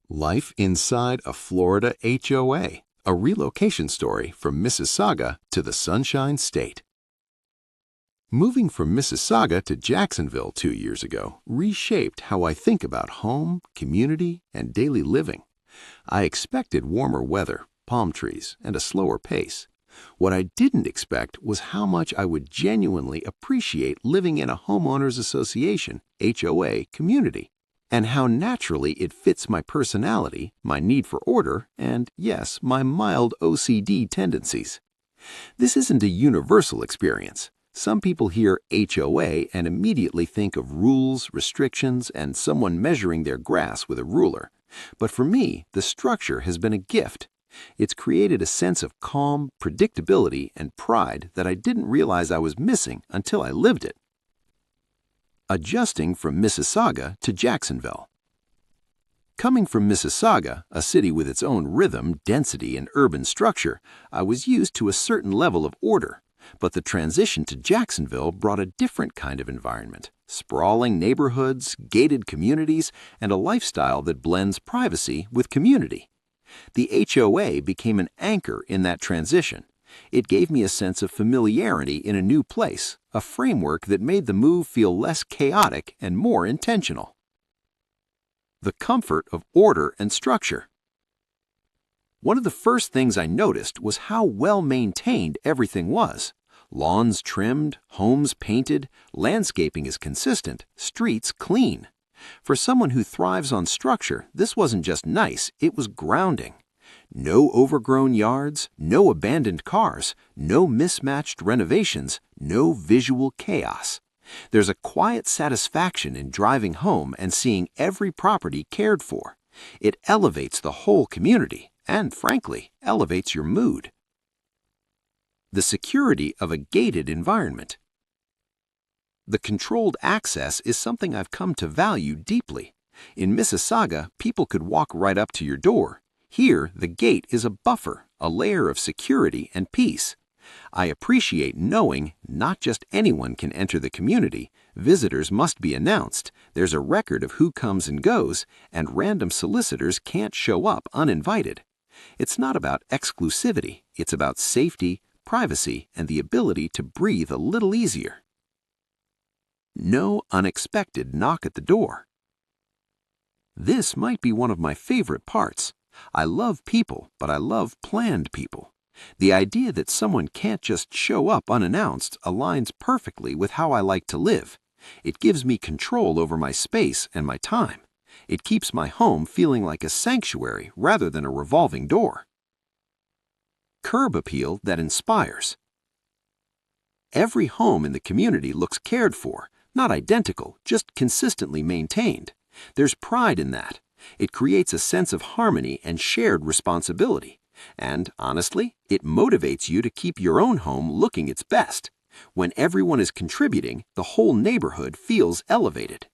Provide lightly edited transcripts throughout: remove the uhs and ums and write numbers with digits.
Life inside a Florida HOA, a relocation story from Mississauga to the Sunshine State. Moving from Mississauga to Jacksonville 2 years ago reshaped how I think about home, community, and daily living. I expected warmer weather, palm trees, and a slower pace. What I didn't expect was how much I would genuinely appreciate living in a homeowners association (HOA) community, and how naturally it fits my personality, my need for order, and, yes, my mild OCD tendencies. This isn't a universal experience. Some people hear HOA and immediately think of rules, restrictions, and someone measuring their grass with a ruler. But for me, the structure has been a gift. It's created a sense of calm, predictability, and pride that I didn't realize I was missing until I lived it. Adjusting from Mississauga to Jacksonville. Coming from Mississauga, a city with its own rhythm, density, and urban structure, I was used to a certain level of order. But the transition to Jacksonville brought a different kind of environment: sprawling neighborhoods, gated communities, and a lifestyle that blends privacy with community. The HOA became an anchor in that transition. It gave me a sense of familiarity in a new place, a framework that made the move feel less chaotic and more intentional. The comfort of order and structure. One of the first things I noticed was how well maintained everything was. Lawns trimmed, homes painted, landscaping is consistent, streets clean. For someone who thrives on structure, this wasn't just nice, it was grounding. No overgrown yards, no abandoned cars, no mismatched renovations, no visual chaos. There's a quiet satisfaction in driving home and seeing every property cared for. It elevates the whole community and, frankly, elevates your mood. The security of a gated environment. The controlled access is something I've come to value deeply. In Mississauga, people could walk right up to your door. Here, the gate is a buffer, a layer of security and peace. I appreciate knowing not just anyone can enter the community, visitors must be announced, there's a record of who comes and goes, and random solicitors can't show up uninvited. It's not about exclusivity, it's about safety, privacy, and the ability to breathe a little easier. No unexpected knock at the door. This might be one of my favorite parts. I love people, but I love planned people. The idea that someone can't just show up unannounced aligns perfectly with how I like to live. It gives me control over my space and my time. It keeps my home feeling like a sanctuary rather than a revolving door. Curb appeal that inspires. Every home in the community looks cared for, not identical, just consistently maintained. There's pride in that. It creates a sense of harmony and shared responsibility. And, honestly, it motivates you to keep your own home looking its best. When everyone is contributing, the whole neighborhood feels elevated.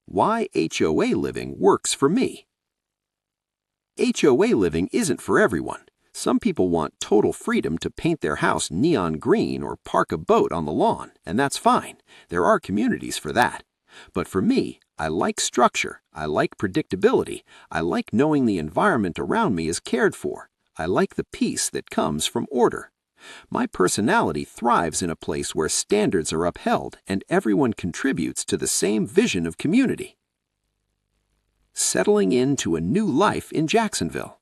Why HOA living works for me. HOA living isn't for everyone. Some people want total freedom to paint their house neon green or park a boat on the lawn, and that's fine. There are communities for that. But for me, I like structure, I like predictability, I like knowing the environment around me is cared for, I like the peace that comes from order. My personality thrives in a place where standards are upheld and everyone contributes to the same vision of community. Settling into a new life in Jacksonville.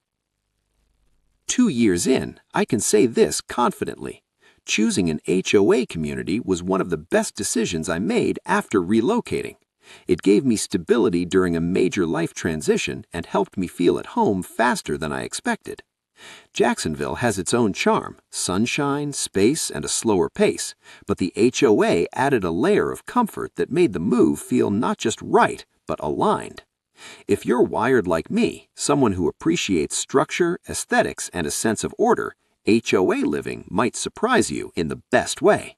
2 years in, I can say this confidently. Choosing an HOA community was one of the best decisions I made after relocating. It gave me stability during a major life transition and helped me feel at home faster than I expected. Jacksonville has its own charm, sunshine, space, and a slower pace, but the HOA added a layer of comfort that made the move feel not just right, but aligned. If you're wired like me, someone who appreciates structure, aesthetics, and a sense of order, HOA living might surprise you in the best way.